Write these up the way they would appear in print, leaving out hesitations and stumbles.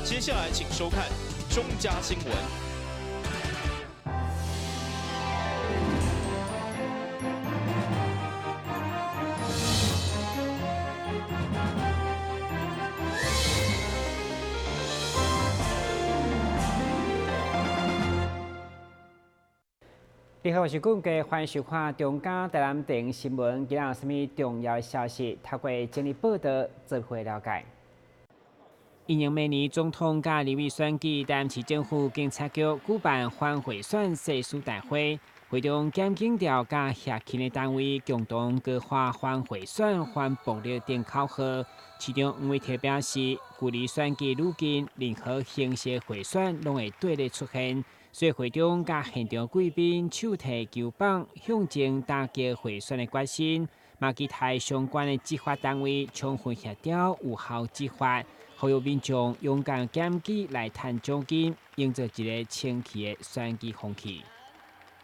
接下来请收看中嘉新闻。你好，我是顾家，欢迎收看中嘉台南电新闻。今日有什么重要消息？透过整理报道，做伙了解。因应明年总统甲立委选举，台南市政府警察局举办反贿选誓师大会，会中检警调甲辖区的单位共同规划反贿选、反暴力等口号。其中黄伟提表示，距离选举愈近，任何形式贿选拢会对立出现。所以会中甲现场贵宾手提球棒，向前打击贿选的决心，嘛期待相关的执法单位充分协调，有效执法，呼吁民众勇敢检举来赚奖金，营造一个清气的选举风气。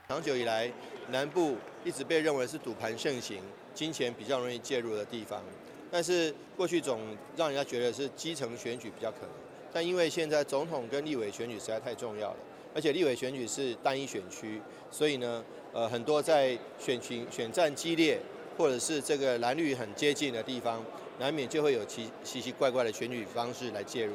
长久以来，南部一直被认为是赌盘盛行、金钱比较容易介入的地方，但是过去总让人家觉得是基层选举比较可能，但因为现在总统跟立委选举实在太重要了。而且立委选举是单一选区，所以呢，很多在选战激烈，或者是这个蓝绿很接近的地方，难免就会有奇奇怪怪的选举方式来介入。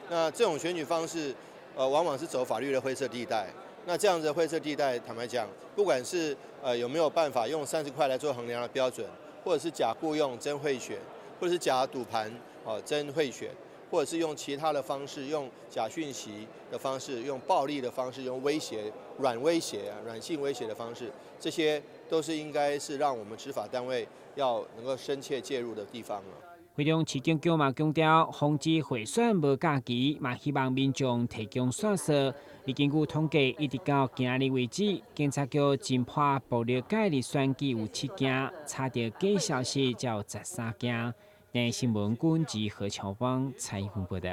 那这种选举方式，往往是走法律的灰色地带。那这样子的灰色地带，坦白讲，不管是有没有办法用30块来做衡量的标准，或者是假雇用真贿选，或者是假赌盘真贿选。或者是用其他的方式，用假讯息的方式，用暴力的方式，用威胁、软威胁、软性威胁的方式，这些都是应该是让我们执法单位要能够深切介入的地方了。会中市政局嘛强调，防止贿选无假期，嘛希望民众提供线索。而根据统计，一直到今日为止，警察局侦破暴力介入选举有7件，查到假消息才有13件。台新闻军及何乔邦采访报道。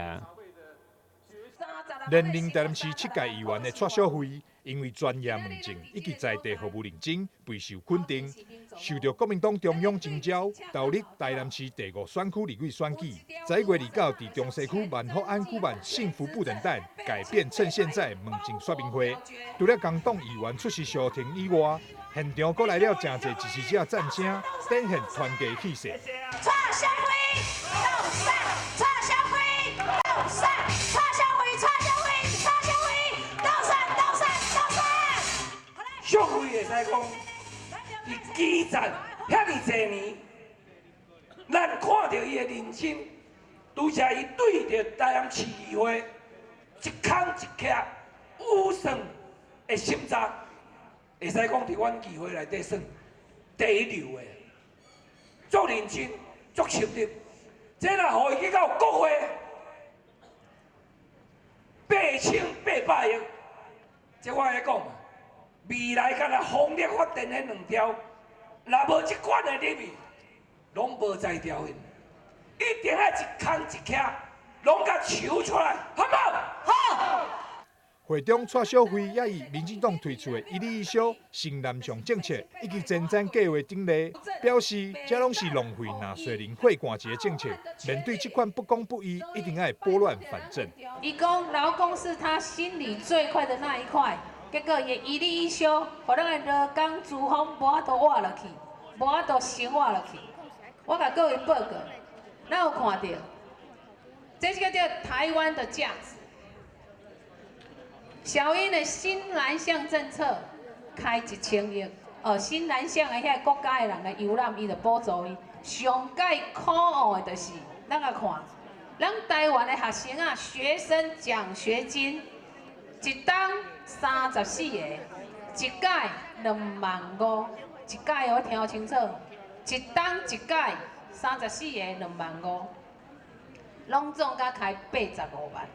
连任台南市7届议员的蔡小慧，因为专业问政以及在地服务认真，备受肯定。受到国民党中央征召，投入台南市第5选区立委选举。在月29日，中西区万福安举办幸福不等待，改变趁现在问政说明会。除了工党议员出席相庭以外，现场阁来了真侪支持者赞声，展现团结气势。蔡小辉斗胜，蔡小辉斗胜，蔡小辉，蔡小辉，蔡小辉斗胜，斗胜，斗胜。小辉会使讲，伊基层遐尼侪年，咱看到伊的认真，拄则伊对着台南市议会一空一徛有算的心脏，会使讲伫阮议会内底算第一流的，足认真。足深入，这若互伊去到国会，8800亿，这我来讲嘛，未来敢若风力发电迄2条，若无即款的立委，拢无在调因，一定要一空一徛，拢甲抽出来，好唔好？好。会中蔡小辉也以民进党推出的一例一休、新南向政策以及前瞻计划顶例，表示这拢是浪费纳税人血汗钱的政策。面对这款不公不义，一定要拨乱反正。伊讲劳工是他心里最快的那一块，结果也一例一休，互咱的劳工资方无法度活落去，无法度生活落去。我甲各位报告，咱有看到，这是个叫台湾的价值。小英的新南向政策开1000亿，新南向的遐国家的人来游览，伊就补助伊。上介可恶的就是，咱来看，咱台湾的学生啊，学生奖学金一档34个，一届25000，一届我听清楚，一档一届34个25000，拢总甲开85万。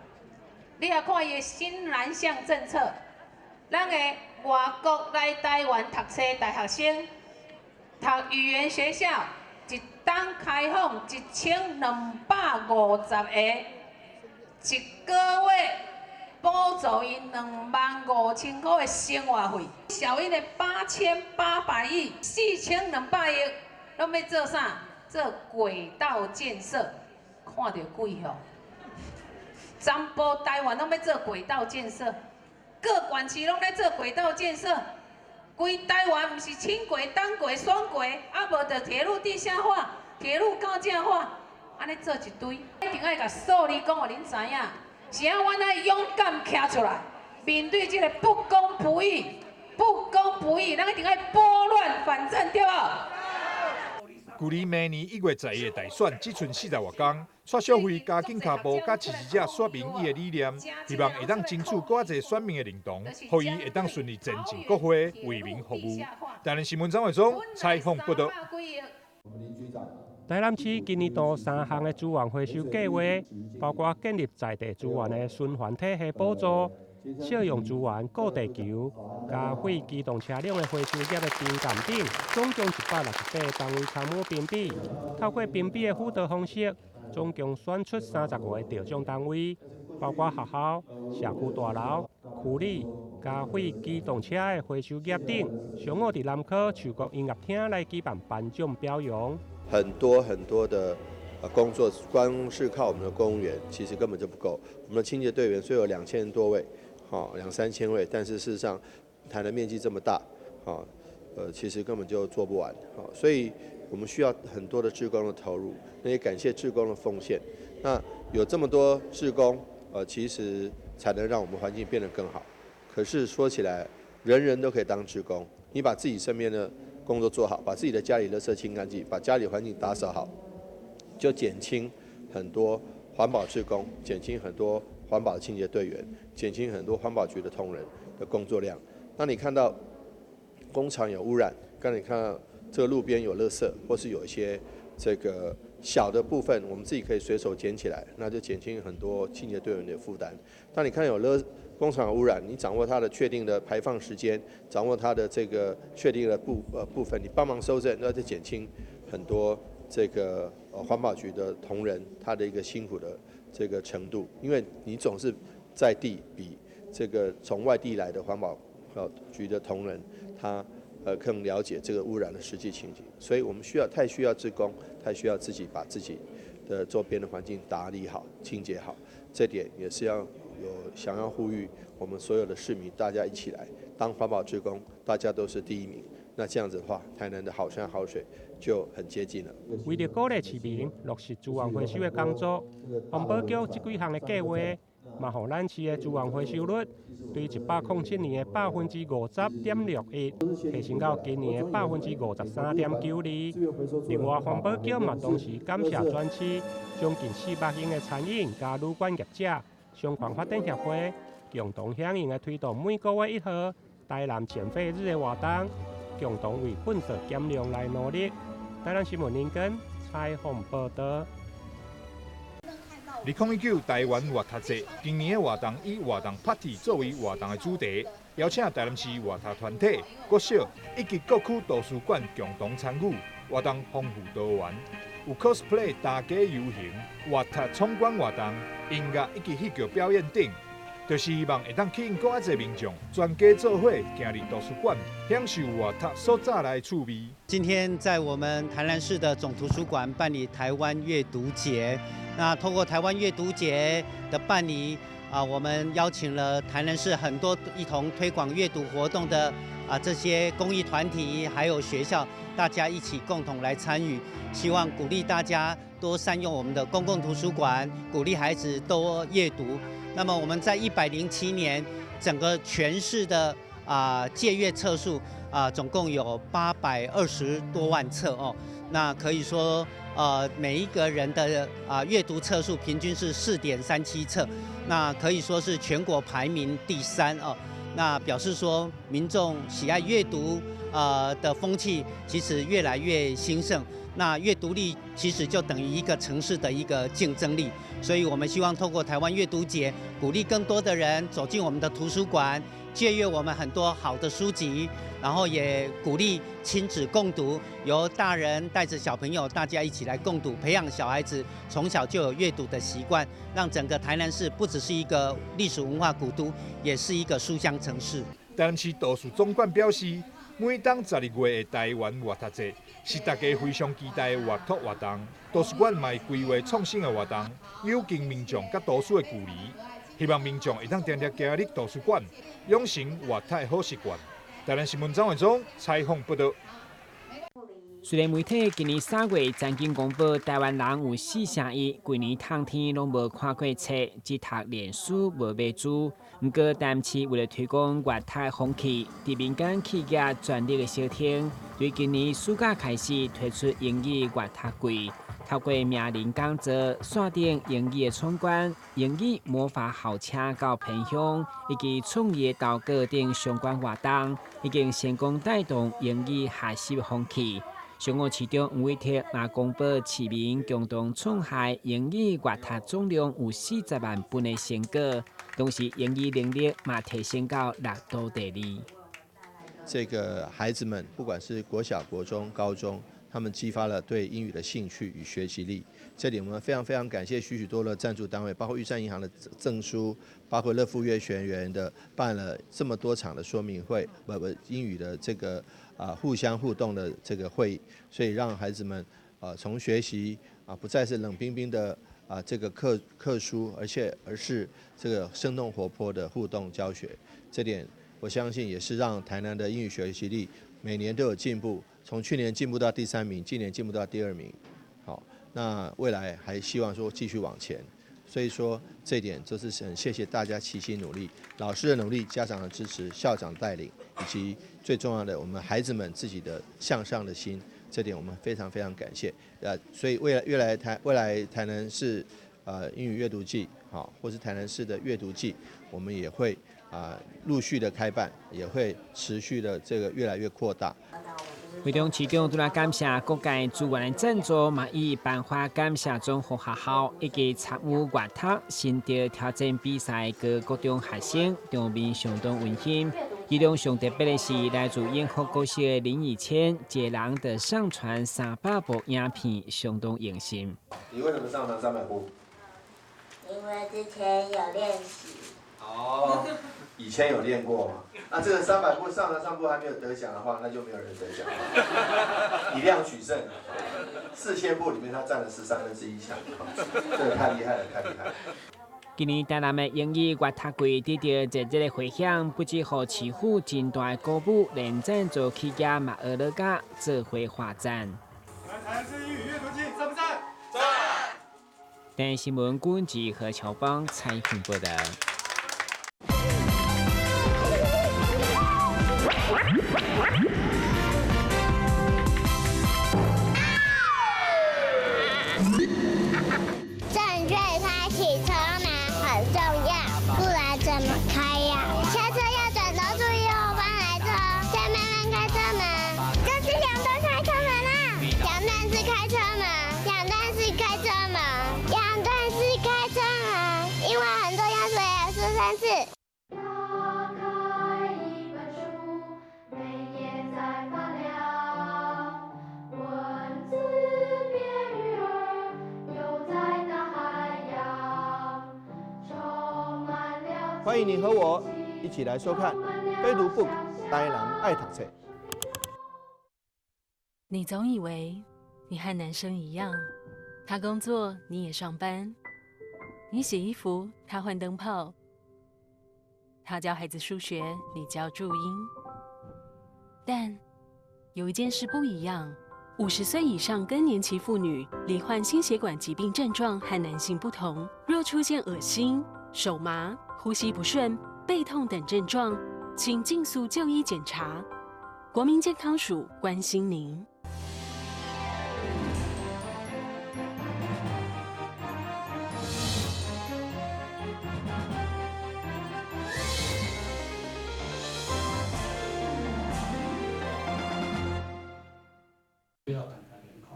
你也看伊个新南向政策，咱个外国来台湾读册大学生，读语言学校，一档开放1250个，一个月补助因25000块的生活费。小英的8800亿、4200亿，拢要做啥？做轨道建设，看到贵吼。全部台湾拢要做轨道建设，各县市拢在做轨道建设。规台湾毋是轻轨、单轨、双轨，啊无就铁路地下化、铁路高架化，安尼做一堆，一定要甲数字讲互恁知影，是啊，阮爱勇敢站出来，面对这个不公不义、不公不义，咱一定要拨乱反正，对无？距离明年1月11日的大选只剩40多天，蔡小辉加紧脚步，甲支持者说明伊的理念，希望会当争取更侪选民的认同，互伊会当顺利前进国会为民服务。台南新闻张伟忠采访报道。台南市今年度3项的资源回收计划，包括建立在地资源的循环体系补助。少用资源固地球、加废机动车辆的回收业的边站顶，总共168个单位参与评比。透过评比的辅导方式，总共选出30个得奖单位，包括学校、社区大楼、区里、加废机动车的回收业等。上午伫南科全国音乐厅来举办颁奖表扬。很多的工作，光是靠我们的公务员，其实根本就不够。我们的清洁队员虽有2000多位。2、3千位，但是事实上，台南面积这么大，其实根本就做不完，所以我们需要很多的志工的投入，那也感谢志工的奉献。那有这么多志工，其实才能让我们环境变得更好。可是说起来，人人都可以当志工，你把自己身边的工作做好，把自己的家里垃圾清干净，把家里环境打扫好，就减轻很多环保志工，减轻很多环保清洁队员，减轻很多环保局的同仁的工作量。当你看到工厂有污染，当你看到这个路边有垃圾，或是有一些这个小的部分，我们自己可以随手捡起来，那就减轻很多清洁队员的负担。当你看有工厂有污染，你掌握它的确定的排放时间，掌握它的这个确定的部分，你帮忙收证，那就减轻很多这个环保局的同仁他的一个辛苦的这个程度，因为你总是在地比这个从外地来的环保局的同仁，他更了解这个污染的实际情景，所以我们太需要志工，太需要自己把自己的周边的环境打理好、清洁好，这点也是想要呼吁我们所有的市民，大家一起来当环保志工，大家都是第1名。那这样子的话，台南的好山好水就很接近了。为了鼓励市民落实资源回收的工作，环保局这几项的计划，嘛，让咱市的资源回收率对107年的50.61%提升到今年的53.92%。另外，环保局嘛同时感谢全市将近400名的餐饮加旅馆业者、商圈发展协会共同响应的推动每个月1号台南减废日的活动。共同为垃圾减量来努力。台南新闻林根采访报道。2019台湾活读节，今年的活动以活动 Party 作为活动的主题，邀请台南市活读团体、国小以及各区图书馆共同参与，活动丰富多元，有 cosplay 大家游行、活读闯关活动、音乐以及戏剧表演等。就是希望会当吸引更侪民众全家做伙行入图书馆，享受活读所在来的趣味。今天在我们台南市的总图书馆办理台湾阅读节。那通过台湾阅读节的办理，我们邀请了台南市很多一同推广阅读活动的这些公益团体，还有学校，大家一起共同来参与，希望鼓励大家多善用我们的公共图书馆，鼓励孩子多阅读。那么我们在107年，整个全市的借阅册数总共有820多万册哦。那可以说每一个人的阅读册数平均是4.37册，那可以说是全国排名第3哦。那表示说民众喜爱阅读的风气其实越来越兴盛。那阅读力其实就等于一个城市的一个竞争力，所以我们希望透过台湾阅读节，鼓励更多的人走进我们的图书馆，借阅我们很多好的书籍，然后也鼓励亲子共读，由大人带着小朋友，大家一起来共读，培养小孩子从小就有阅读的习惯，让整个台南市不只是一个历史文化古都，也是一个书香城市。台南市图书总馆表示，每当12月的台湾活读节，是大家非常期待的活读活动。图书馆嘛会规划创新的活动，有近民众甲图书的距离，希望民众会当定定加入图书馆，养成活读的好习惯。台南新闻张伟忠采访报道。虽然媒体今年3月曾经公布台湾人有4成1，规年冬天拢无看过册，只读历史无买书。不过，台南市为了推广阅读的风气，伫民间企业专利的小厅，对今年暑假开始推出英语阅读季，透过名人讲座、线顶英语的闯关、英语魔法校车到偏乡，以及创业到各等相关活动，已经成功带动英语学习的风气。上午市长吴伟哲也公布市民共同创下英语阅读总量有40万本的成果，同时英语能力也提升到6都第2。这个孩子们，不管是国小、国中、高中，他们激发了对英语的兴趣与学习力。这里我们非常感谢许多的赞助单位，包括玉山银行的证书，包括乐富月学园的办了这么多场的说明会，英语的这个互相互动的这个会议，所以让孩子们从学习不再是冷冰冰的这个课书，而是这个生动活泼的互动教学。这点我相信也是让台南的英语学习力每年都有进步，从去年进步到第3名，今年进步到第2名。好，那未来还希望说继续往前。所以说这一点就是很谢谢大家齐心努力，老师的努力、家长的支持、校长带领，以及最重要的我们孩子们自己的向上的心，这点我们非常感谢。所以未来台南市英语阅读季，好，或是台南市的阅读季，我们也会陆续的开办，也会持续的这个越来越扩大。会中市长除了感谢各界资源的赞助，嘛以颁发感谢奖予学校以及参与阅读、新得挑战比赛的各中学生，场面相当温馨。其中上特别的是，来自英国国小的林以谦，一人的上传300部影片，相当用心。你为什么上传300部？因为之前有练习。哦，以前有练过嘛？那这个300部上部还没有得奖的话，那就没有人得奖了。以量取胜，4000部里面他占了1/13强，这个太厉害了，太厉害了。今年台南的英语阅读季得到热烈的回响，不止予市府真大的鼓舞，连赞助企业嘛学了家做伙发展。台南市英语阅读季赞不赞？赞！台南新闻管制何乔邦采访报道。正确开启车门很重要，不然怎么开呀？下车要转头注意后方来车，再慢慢开车门。这是两段开车门啊！两段式开车门，两段式开车门，两段式开车门，因为很多要说3次。欢迎你和我一起来收看《飞读 book》台南爱读册。你总以为你和男生一样，他工作你也上班，你洗衣服他换灯泡，他教孩子数学你教注音。但有一件事不一样，50岁以上更年期妇女罹患心血管疾病症状和男性不同，若出现恶心、手麻、呼吸不顺、背痛等症状，请尽速就医检查。国民健康署关心您。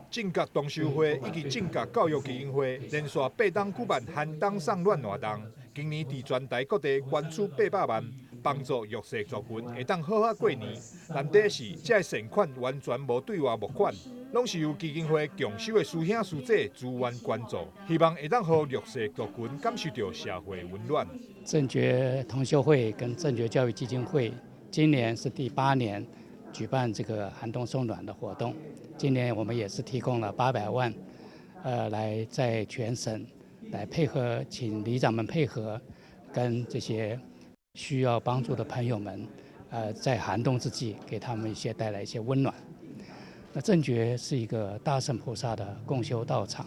政教同修会以及政教教育基金会连续8档举办寒冬送暖活动，今年伫全台各地捐出800万，帮助弱势族群会当好好过年。难得是这善款完全无对外募款，拢是由基金会强收的师兄师姐自愿捐助，希望会当让弱势族群感受到社会温暖。正觉同修会跟正觉教育基金会今年是第8年，举办这个寒冬送暖的活动。今年我们也是提供了800万，来在全省来配合，请里长们配合，跟这些需要帮助的朋友们，在寒冬之际给他们带来一些温暖。那正觉是一个大圣菩萨的共修道场，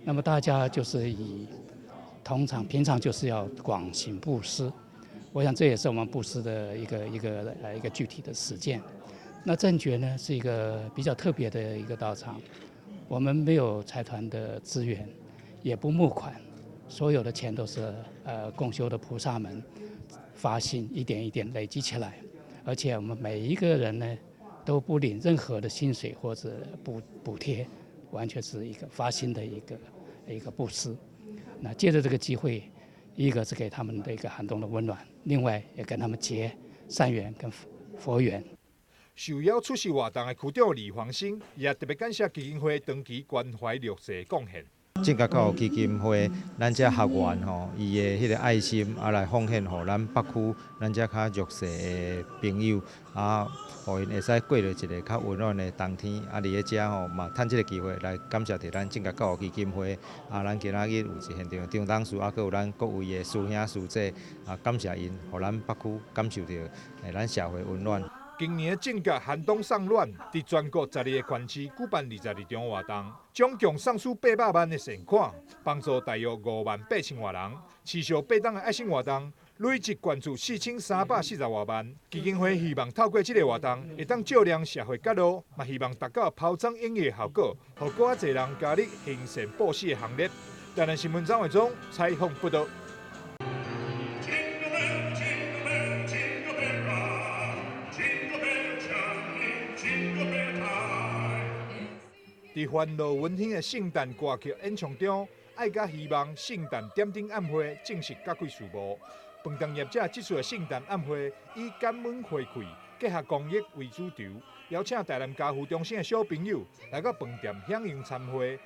那么大家就是平常就是要广行布施，我想这也是我们布施的一个具体的实践。那正觉呢是一个比较特别的一个道场，我们没有财团的资源，也不募款，所有的钱都是共修的菩萨们发心一点一点累积起来，而且我们每一个人呢都不领任何的薪水或者补贴，完全是一个发心的一个布施。那借着这个机会，一个是给他们的一个寒冬的温暖，另外也跟他们结善缘跟佛缘。受邀出席活动的区长李煌生也特别感谢基金会长期关怀弱势的贡献。正甲教育基金会，咱这学员吼，伊的迄个爱心来奉献予咱北区咱这较弱势的朋友，互因会使过着一个较温暖的冬天。伫咧遮吼嘛，趁这个机会来感谢咱正甲教育基金会。咱今仔日有一现场的张董事，佮有咱各位的师兄师姐，感谢因，互咱北区感受到咱社会温暖。今年正甲寒冬送暖，伫全国12个县市举办22场活动，总共送出800万的善款，帮助大约58000多人。持续8档的爱心活动，累计捐助4340多万。基金会希望透过这个活动，会当照亮社会角落，嘛希望达到抛砖引玉的效果，让更多人加入行善布施的行列。台南新闻张伟忠采访报道。在欢乐温馨的圣诞歌曲演唱中，爱甲希望圣诞点灯晚会正式揭开序幕。饭店业者这次的圣诞晚会以感恩回馈结合公益为主轴，邀请台南家父中心的小朋友来到饭店享用餐会，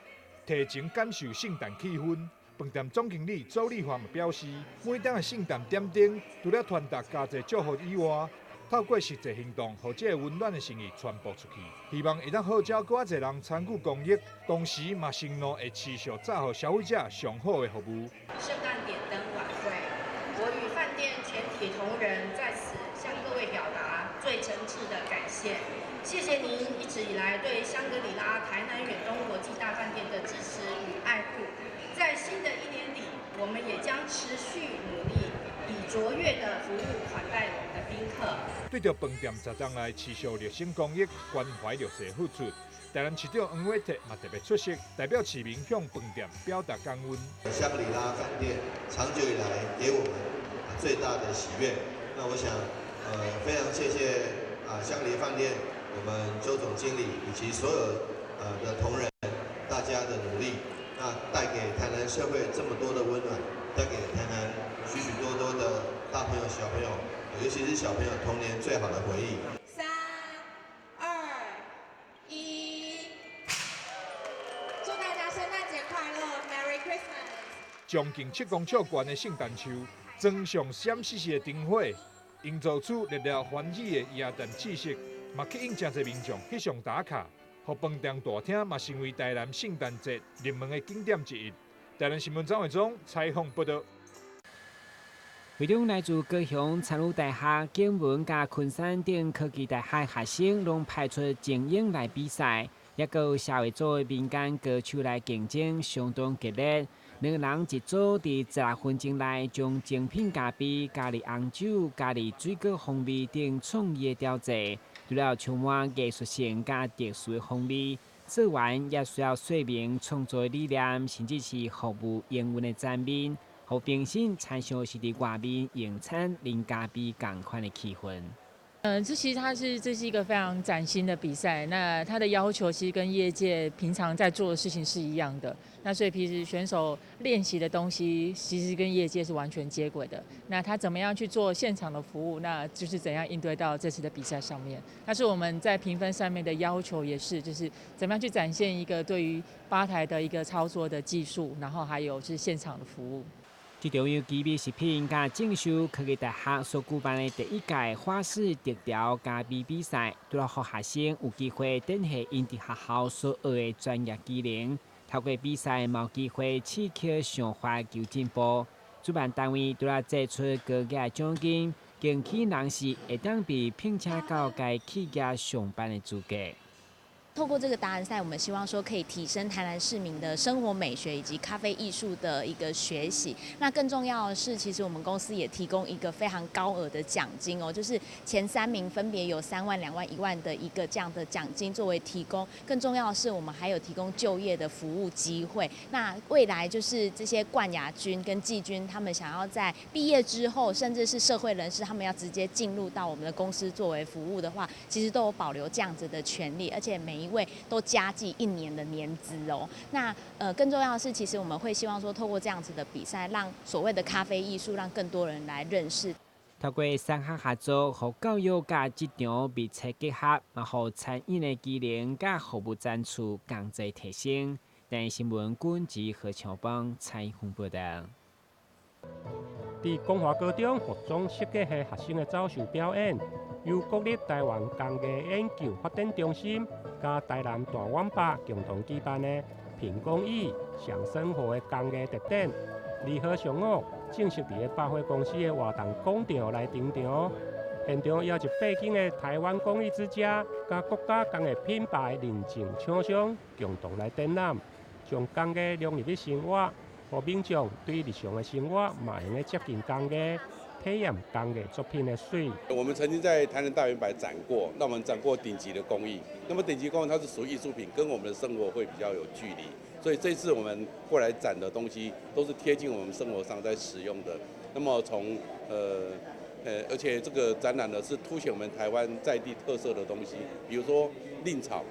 提前感受圣诞气氛。饭店总经理周丽华表示，每档的圣诞点灯除了传达佳节祝福以外，透过实际行动，让这个温暖的心意传播出去，希望会当号召更多人参与公益，同时嘛承诺会持续造予消费者上好的服务。圣诞点灯晚会，我与饭店全体同仁在此向各位表达最诚挚的感谢，谢谢您一直以来对香格里拉台南远东国际大饭店的支持与爱护。在新的一年里，我们也将持续努力，以卓越的服务款待我们的宾客。对着饭店10档来持续热心公益、关怀弱势付出，台南市长黄伟哲嘛特别出席，代表市民向饭店表达感恩。香格里拉饭店长久以来给我们最大的喜悦。那我想，非常谢谢香格里拉饭店我们周总经理以及所有的同仁大家的努力，那带给台南社会这么多的温暖，带给台南许许多多的大朋友小朋友，尤其是小朋友童年最好的回忆。3、2、1，祝大家圣诞节快乐 ，Merry Christmas！ 将近7公尺高的圣诞树，装上闪烁烁的灯火，营造出热闹欢喜的耶诞气息，嘛吸引真侪民众去上打卡。互饭店大厅嘛成为台南圣诞节热门的景点之一。台南新闻张伟忠采访报道。会中来自高雄参与大学、景文甲昆山等科技大学学生，拢派出精英来比赛，也有社会组的民间歌手来竞争，相当激烈。2人一组，伫16分钟内将精品咖啡、咖喱红酒、咖喱水果风味等创意的调制，除了充满艺术性甲特殊的风味，做完也需要说明创作理念，甚至是服务英文的层面。互评审参详是伫外面用餐饮咖啡同款的气氛。这其实这是一个非常崭新的比赛，那它的要求其实跟业界平常在做的事情是一样的，那所以平时选手练习的东西其实跟业界是完全接轨的。那他怎么样去做现场的服务，那就是怎样应对到这次的比赛上面。但是我们在评分上面的要求也是，就是怎么样去展现一个对于吧台的一个操作的技术，然后还有是现场的服务。最重要机密食品甲正受科技大学所举办的第一届花式特调加美比赛，除了让学生有机会展现因伫学校所学的专业技能，透过比赛有机会刺激想法求进步。主办单位除了祭出高价奖金，竞起人士会当被聘请到该企业上班的资格。透过这个达人赛，我们希望说可以提升台南市民的生活美学以及咖啡艺术的一个学习。那更重要的是，其实我们公司也提供一个非常高额的奖金哦，就是前3名分别有3万、2万、1万的一个这样的奖金作为提供。更重要的是，我们还有提供就业的服务机会。那未来就是这些冠亚军跟季军，他们想要在毕业之后，甚至是社会人士，他们要直接进入到我们的公司作为服务的话，其实都有保留这样子的权利，而且每一位都加计1年的年资哦。那更重要的是，其实我们会希望说，透过这样子的比赛，让所谓的咖啡艺术，让更多人来认识。透过3项合作，和教育甲职场密切结合，嘛，互餐饮的技能甲服务展示同齐提升。但新闻军及何强邦采访报道。伫光华高中服装设计系学生的走秀表演，由国立台湾工艺研究发展中心甲台南大湾百共同举办的品工艺上生活的工艺特展，2号上午正式伫百货公司的活动广场来登场。现场邀集北京的台湾工艺之家甲国家工艺品牌认证厂商共同来展览，将工艺融入生活。和民众对日常的生活嘛，能够接近工艺，体验工艺作品的水。我们曾经在台南大圆柏展过，那我们展过顶级的工艺。那么顶级工艺它是属于艺术品，跟我们的生活会比较有距离。所以这次我们过来展的东西，都是贴近我们生活上在使用的。那么从而且这个展览呢是凸显我们台湾在地特色的东西，比如说蔺草。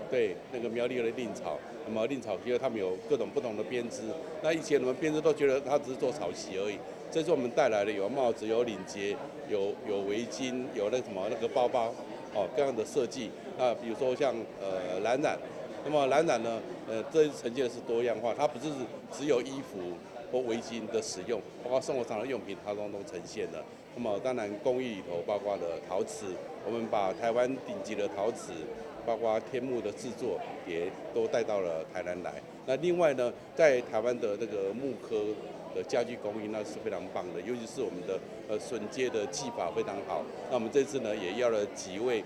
对，那个苗栗的蔺草，那么蔺草其实他们有各种不同的编织。那以前我们编织都觉得它只是做草席而已，这次我们带来的有帽子、有领结、有围巾、有那个包包，哦，各样的设计。那比如说像蓝染，那么蓝染呢，这次呈现的是多样化，它不是只有衣服或围巾的使用，包括生活上的用品，它都呈现了。那么当然工艺里头包括了陶瓷，我们把台湾顶级的陶瓷。包括天幕的制作也都带到了台南来。那另外呢，在台湾的那个木刻的家具工艺那是非常棒的，尤其是我们的榫接的技法非常好。那我们这次呢也要了几位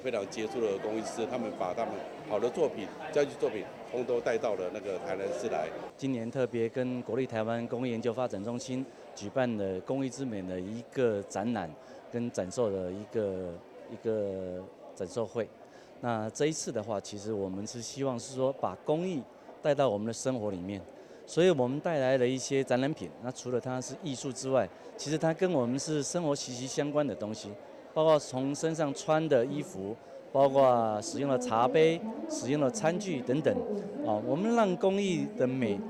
非常杰出的工艺师，他们把他们好的作品、家具作品通都带到了那个台南市来。今年特别跟国立台湾工艺研究发展中心举办了工艺之美的一个展览跟展售的一个展售会。那这一次的话，其实我们是希望是说把工艺带到我们的生活里面，所以我们带来了一些展览品。那除了它是艺术之外，其实它跟我们是生活息息相关的东西，包括从身上穿的衣服，包括使用的茶杯、使用的餐具等等。我们让工艺的美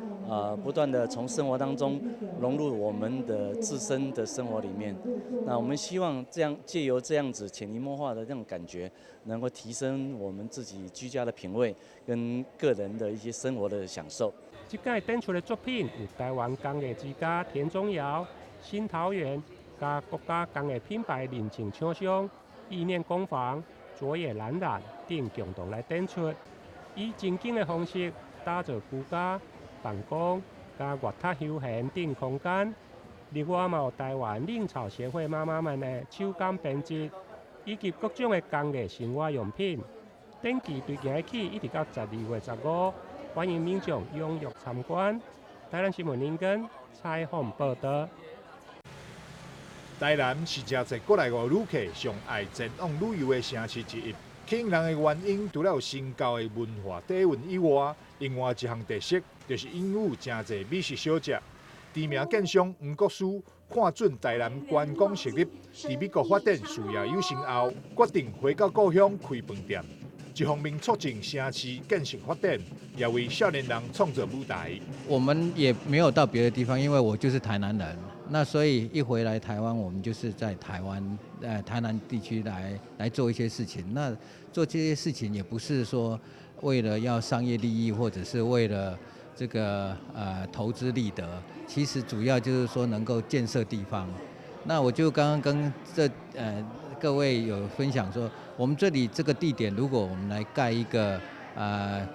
不断的从生活当中融入我们的自身的生活里面。那我们希望这样借由这样子潜移默化的这种感觉，能够提升我们自己居家的品味跟个人的一些生活的享受。这届展出的作品有台湾工艺之家田中尧、新桃园加国家工艺品牌认证厂商意念工坊、佐野蓝染等共同来展出，以情景的方式打造居家、办公、加月塔休闲等空间。另外嘛有台湾蔺草协会妈妈们的手工编织，以及各种的工艺生活用品。展期对今日起一直到12月15，欢迎民众踊跃参观。台南新闻林根采访报道。台南是真侪国内外旅客上爱前往旅游的城市之一。吸引人的原因，除了有深厚的文化底蕴以外，另外一项特色就是因有真侪美食小食。知名建商黄国书看准台南观光实力，在美国发展事业有成后，决定回到故乡开饭店。一方面促进城市建设发展，也为少年人创造舞台。我们也没有到别的地方，因为我就是台南人，那所以一回来台湾，我们就是在台湾台南地区来做一些事情。那做这些事情也不是说为了要商业利益，或者是为了这个投资立德，其实主要就是说能够建设地方。那我就刚刚跟各位有分享说，我们这里这个地点，如果我们来盖一个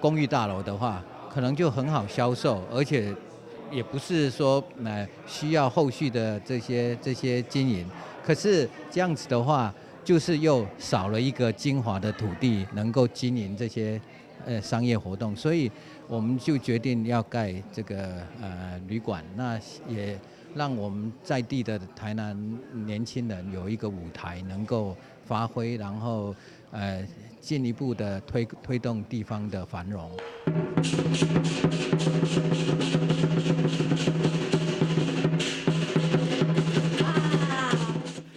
公寓大楼的话，可能就很好销售，而且也不是说需要后续的这些经营。可是这样子的话，就是又少了一个精华的土地，能够经营这些商业活动，所以我们就决定要盖这个旅馆，那也让我们在地的台南年轻人有一个舞台能够发挥，然后进一步的推动地方的繁荣。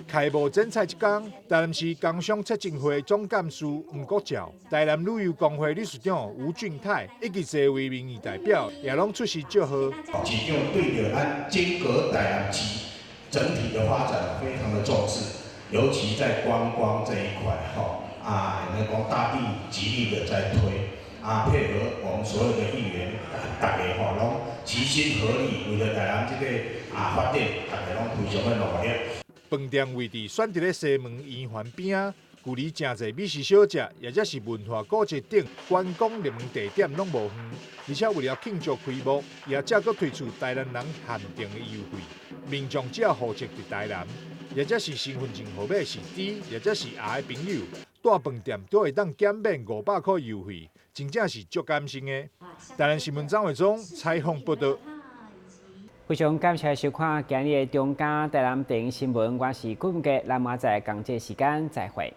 开幕剪彩一天，台南市工商促进会总干事吴国照、台南旅游工会理事长吴俊泰以及多位民意代表也拢出席祝贺。市长对着咱整个台南市整体的发展非常的重视，尤其在观光这一块，能够大力极力的在推，配合我们所有的议员，大家拢齐心合力，为了台南这个发展，大家拢非常的努力。饭店位置选伫咧西门圆环边啊，距离真侪美食小食，也则是文化古迹等观光热门地点拢无远。而且为了庆祝开幕，也则阁推出台南人限定的优惠，民众只要户籍伫台南，也则是身份证号码是 D， 也则是 R 的朋友，住饭店都会当减免500块优惠，真正是足甘心的。台南新闻张伟忠采访报道。非常感谢收看今日的中嘉台南电影新闻，我是顾文杰，咱明仔载同这时间再会。